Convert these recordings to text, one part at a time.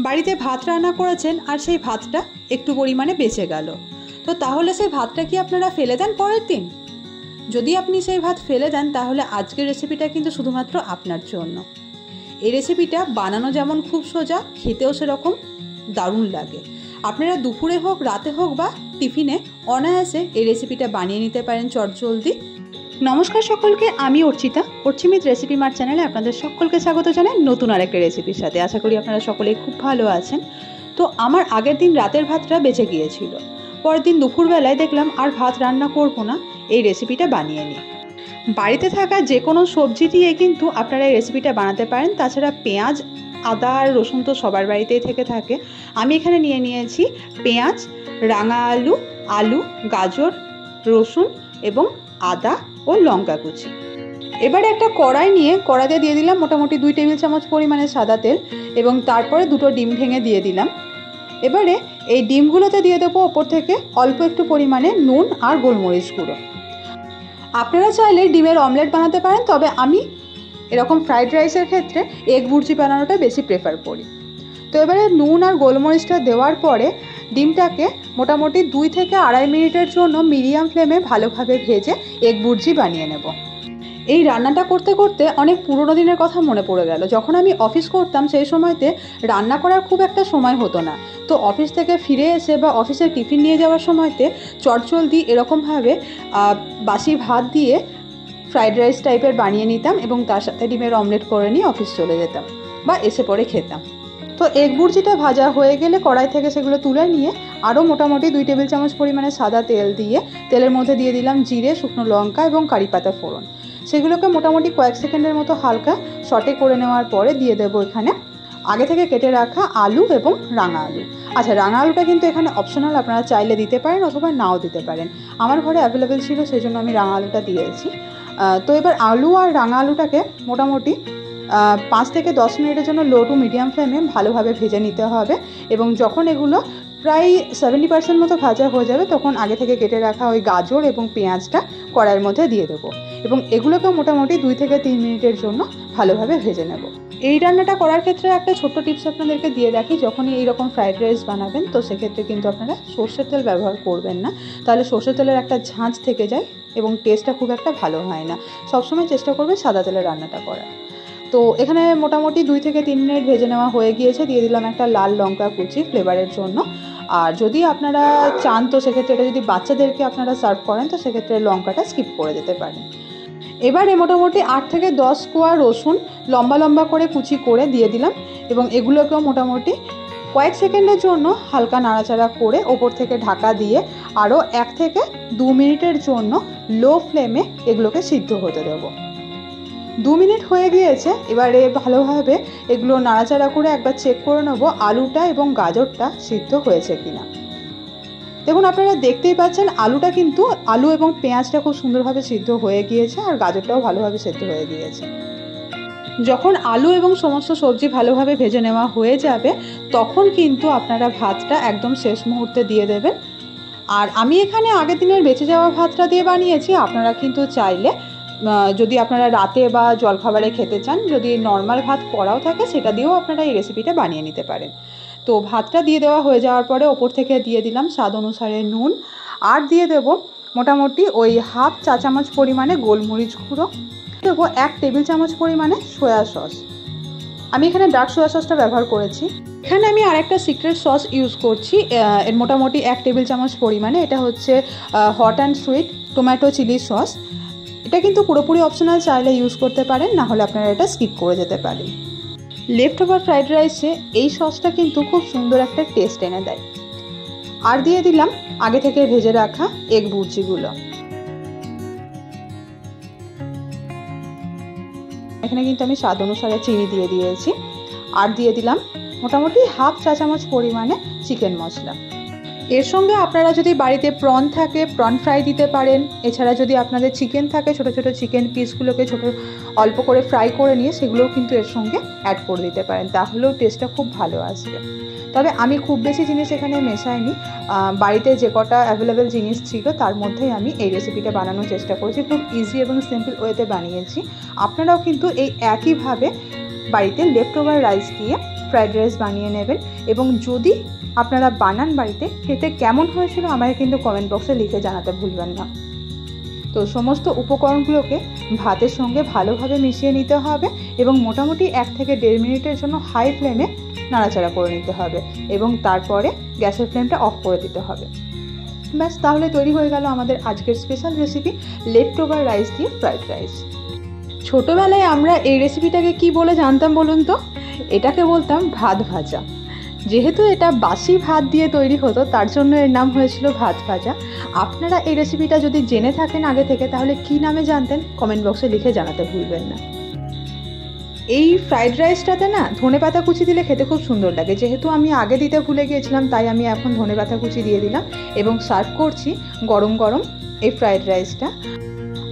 বাড়িতে ভাত রান্না করেছেন আর সেই ভাতটা একটু পরিমাণে বেঁচে গেল, তো তাহলে সেই ভাতটা কি আপনারা ফেলে দেন পরের দিন? যদি আপনি সেই ভাত ফেলে দেন তাহলে আজকের রেসিপিটা কিন্তু শুধুমাত্র আপনার জন্য। এই রেসিপিটা বানানো যেমন খুব সোজা, খেতেও সেরকম দারুণ লাগে। আপনারা দুপুরে হোক, রাতে হোক বা টিফিনে অনায়াসে এই রেসিপিটা বানিয়ে নিতে পারেন চটজলদি। নমস্কার সকলকে, আমি অর্চিতা, অর্চিমিত রেসিপি মার্ট চ্যানেলে আপনাদের সকলকে স্বাগত জানাই নতুন আরেকটা রেসিপির সাথে। আশা করি আপনারা সকলেই খুব ভালো আছেন। তো আমার আগের দিন রাতের ভাতটা বেঁচে গিয়েছিল, পরের দিন দুপুরবেলায় দেখলাম আর ভাত রান্না করব না, এই রেসিপিটা বানিয়ে নিই। বাড়িতে থাকা যে কোনো সবজি দিয়ে কিন্তু আপনারা এই রেসিপিটা বানাতে পারেন। তাছাড়া পেঁয়াজ, আদা আর রসুন তো সবার বাড়িতেই থেকে থাকে। আমি এখানে নিয়ে নিয়েছি পেঁয়াজ, রাঙা আলু, আলু, গাজর, রসুন এবং আদা ও লঙ্কা কুচি। এবারে একটা কড়াই নিয়ে কড়াইতে দিয়ে দিলাম মোটামুটি 2 টেবিল চামচ পরিমাণে সাদা তেল এবং তারপরে 2টো ডিম ভেঙে দিয়ে দিলাম। এবারে এই ডিমগুলোতে দিয়ে দেবো ওপর থেকে অল্প একটু পরিমাণে নুন আর গোলমরিচ গুঁড়ো। আপনারা চাইলে ডিমের অমলেট বানাতে পারেন, তবে আমি এরকম ফ্রাইড রাইসের ক্ষেত্রে এগ ভুর্জি বানানোটা বেশি প্রেফার করি। তো এবারে নুন আর গোলমরিচটা দেওয়ার পরে ডিমটাকে মোটামুটি 2 থেকে 2.5 মিনিটের জন্য মিডিয়াম ফ্লেমে ভালোভাবে ভেজে এগ ভুর্জি বানিয়ে নেব। এই রান্নাটা করতে করতে অনেক পুরোনো দিনের কথা মনে পড়ে গেল। যখন আমি অফিস করতাম সেই সময়তে রান্না করার খুব একটা সময় হতো না। তো অফিস থেকে ফিরে এসে বা অফিসে টিফিন নিয়ে যাওয়ার সময়তে চটজলদি এরকমভাবে বাসি ভাত দিয়ে ফ্রাইড রাইস টাইপের বানিয়ে নিতাম এবং তার সাথে ডিমের অমলেট করে নিয়ে অফিস চলে যেতাম বা এসে পরে খেতাম। তো এগ ভুর্জিটা ভাজা হয়ে গেলে কড়াই থেকে সেগুলো তুলে নিয়ে আরও মোটামুটি 2 টেবিল চামচ পরিমাণে সাদা তেল দিয়ে তেলের মধ্যে দিয়ে দিলাম জিরে, শুকনো লঙ্কা এবং কারি পাতা ফোড়ন। সেগুলোকে মোটামুটি কয়েক সেকেন্ডের মতো হালকা সটে করে নেওয়ার পরে দিয়ে দেবো এখানে আগে থেকে কেটে রাখা আলু এবং রাঙা আলু। আচ্ছা, রাঙা আলুটা কিন্তু এখানে অপশনাল, আপনারা চাইলে দিতে পারেন অথবা নাও দিতে পারেন। আমার ঘরে অ্যাভেলেবেল ছিল সেই জন্য আমি রাঙা আলুটা দিয়েছি। তো এবার আলু আর রাঙা আলুটাকে মোটামুটি 5 থেকে 10 মিনিটের জন্য লো টু মিডিয়াম ফ্লেমে ভালোভাবে ভেজে নিতে হবে এবং যখন এগুলো প্রায় 70% মতো ভাজা হয়ে যাবে তখন আগে থেকে কেটে রাখা ওই গাজর এবং পেঁয়াজটা কড়াইয়ের মধ্যে দিয়ে দেবো এবং এগুলোকে মোটামুটি 2 থেকে 3 মিনিটের জন্য ভালোভাবে ভেজে নেব। এই রান্নাটা করার ক্ষেত্রে একটা ছোট্ট টিপস আপনাদেরকে দিয়ে রাখি, যখনই এইরকম ফ্রাইড রাইস বানাবেন তো সেক্ষেত্রে কিন্তু আপনারা সর্ষের তেল ব্যবহার করবেন না, তাহলে সর্ষের তেলের একটা ঝাঁঝ থেকে যায় এবং টেস্টটা খুব একটা ভালো হয় না। সবসময় চেষ্টা করবেন সাদা তেলের রান্নাটা করার। তো এখানে মোটামুটি 2 থেকে 3 মিনিট ভেজে নেওয়া হয়ে গিয়েছে। দিয়ে দিলাম একটা লাল লঙ্কা কুচি ফ্লেভারের জন্য। আর যদি আপনারা চান তো সেক্ষেত্রে এটা যদি বাচ্চাদেরকে আপনারা সার্ভ করেন তো সেক্ষেত্রে লঙ্কাটা স্কিপ করে যেতে পারেন। এবারে মোটামুটি 8 থেকে 10 কোয়া রসুন লম্বা লম্বা করে কুচি করে দিয়ে দিলাম এবং এগুলোকেও মোটামুটি কয়েক সেকেন্ডের জন্য হালকা নাড়াচাড়া করে ওপর থেকে ঢাকা দিয়ে আরও 1 থেকে 2 মিনিটের জন্য লো ফ্লেমে এগুলোকে সিদ্ধ হতে দেবো। 2 মিনিট হয়ে গিয়েছে। এবারে ভালোভাবে এগুলো নাড়াচাড়া করে একবার চেক করে নেব আলুটা এবং গাজরটা সিদ্ধ হয়েছে কিনা। দেখুন, আপনারা দেখতেই পাচ্ছেন আলুটা কিন্তু আলু এবং পেঁয়াজটা খুব সুন্দরভাবে সিদ্ধ হয়ে গিয়েছে আর গাজরটাও ভালোভাবে সিদ্ধ হয়ে গিয়েছে। যখন আলু এবং সমস্ত সবজি ভালোভাবে ভেজে নেওয়া হয়ে যাবে তখন কিন্তু আপনারা ভাতটা একদম শেষ মুহূর্তে দিয়ে দেবেন। আর আমি এখানে আগের দিনের বেঁচে যাওয়া ভাতটা দিয়ে বানিয়েছি। আপনারা কিন্তু চাইলে যদি আপনারা রাতে বা জলখাবারে খেতে চান, যদি নর্মাল ভাত করাও থাকে সেটা দিয়েও আপনারা এই রেসিপিটা বানিয়ে নিতে পারেন। তো ভাতটা দিয়ে দেওয়া হয়ে যাওয়ার পরে ওপর থেকে দিয়ে দিলাম স্বাদ অনুসারে নুন আর দিয়ে দেবো মোটামুটি ওই হাফ চা চামচ পরিমাণে গোলমরিচ গুঁড়ো, দেবো 1 টেবিল চামচ পরিমাণে সয়া সস। আমি এখানে ডার্ক সয়া সসটা ব্যবহার করেছি। এখানে আমি আরেকটা সিক্রেট সস ইউজ করছি, এর মোটামুটি 1 টেবিল চামচ পরিমাণে। এটা হচ্ছে hot and sweet tomato chilli sauce. এটা কিন্তু পুরোপুরি অপশনাল, চাইলে ইউজ করতে পারেন, না হলে আপনারা এটা স্কিপ করে যেতে পারেন। লেফট ওভার ফ্রাইড রাইসে এই সসটা কিন্তু খুব সুন্দর একটা টেস্ট এনে দেয়। আর দিয়ে দিলাম আগে থেকে ভেজে রাখা এগ ভুর্জিগুলো। এখানে কিন্তু আমি স্বাদ অনুসারে চিনি দিয়ে দিয়েছি আর দিয়ে দিলাম মোটামুটি হাফ চা চামচ পরিমাণে চিকেন মশলা। এর সঙ্গে আপনারা যদি বাড়িতে প্রন থাকে প্রন ফ্রাই দিতে পারেন। এছাড়া যদি আপনাদের চিকেন থাকে ছোট ছোট চিকেন পিসগুলোকে অল্প করে ফ্রাই করে নিয়ে সেগুলোও কিন্তু এর সঙ্গে অ্যাড করে দিতে পারেন, তাহলেও টেস্টটা খুব ভালো আসবে। তবে আমি খুব বেশি জিনিস এখানে মেশাইনি, বাড়িতে যে কটা অ্যাভেলেবেল জিনিস ছিল তার মধ্যেই আমি এই রেসিপিটা বানানোর চেষ্টা করেছি। খুব ইজি এবং সিম্পল ওয়েতে বানিয়েছি। আপনারাও কিন্তু এই একইভাবে বাড়িতে লেফট ওভার রাইস দিয়ে ফ্রাইড রাইস বানিয়ে নেবেন। এবং যদি আপনারা বানান বাড়িতে, খেতে কেমন হয়েছিল আমাকে কিন্তু কমেন্ট বক্সে লিখে জানাতে ভুলবেন না। তো সমস্ত উপকরণগুলোকে ভাতের সঙ্গে ভালোভাবে মিশিয়ে নিতে হবে এবং মোটামুটি 1 থেকে 1.5 মিনিটের জন্য হাই ফ্লেমে নাড়াচাড়া করে নিতে হবে এবং তারপরে গ্যাসের ফ্লেমটা অফ করে দিতে হবে। ব্যাস, তাহলে তৈরি হয়ে গেল আমাদের আজকের special recipe left over rice দিয়ে ফ্রাইড রাইস। ছোটোবেলায় আমরা এই রেসিপিটাকে কি বলে জানতাম বলুন তো? এটাকে বলতাম ভাত ভাজা। যেহেতু এটা বাসি ভাত দিয়ে তৈরি হতো তার জন্য এর নাম হয়েছিল ভাত ভাজা। আপনারা এই রেসিপিটা যদি জেনে থাকেন আগে থেকে, তাহলে কি নামে জানতেন কমেন্ট বক্সে লিখে জানাতে ভুলবেন না। এই ফ্রাইড রাইসটাতে না ধনেপাতা কুচি দিলে খেতে খুব সুন্দর লাগে। যেহেতু আমি আগে দিতে ভুলে গিয়েছিলাম তাই আমি এখন ধনেপাতা কুচি দিয়ে দিলাম এবং সার্ভ করছি গরম গরম এই ফ্রাইড রাইসটা।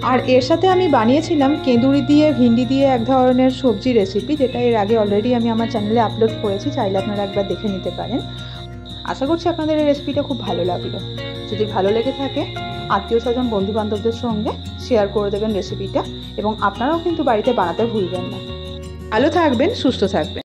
আর এর সাথে আমি বানিয়েছিলাম কেঁদুরি দিয়ে ভিন্ডি দিয়ে এক ধরনের সবজি রেসিপি, যেটা এর আগে অলরেডি আমি আমার চ্যানেলে আপলোড করেছি, চাইলে আপনারা একবার দেখে নিতে পারেন। আশা করছি আপনাদের এই রেসিপিটা খুব ভালো লাগলো। যদি ভালো লেগে থাকে আত্মীয় স্বজন বন্ধু বান্ধবদের সঙ্গে শেয়ার করে দেবেন রেসিপিটা এবং আপনারাও কিন্তু বাড়িতে বানাতে ভুলবেন না। ভালো থাকবেন, সুস্থ থাকবেন।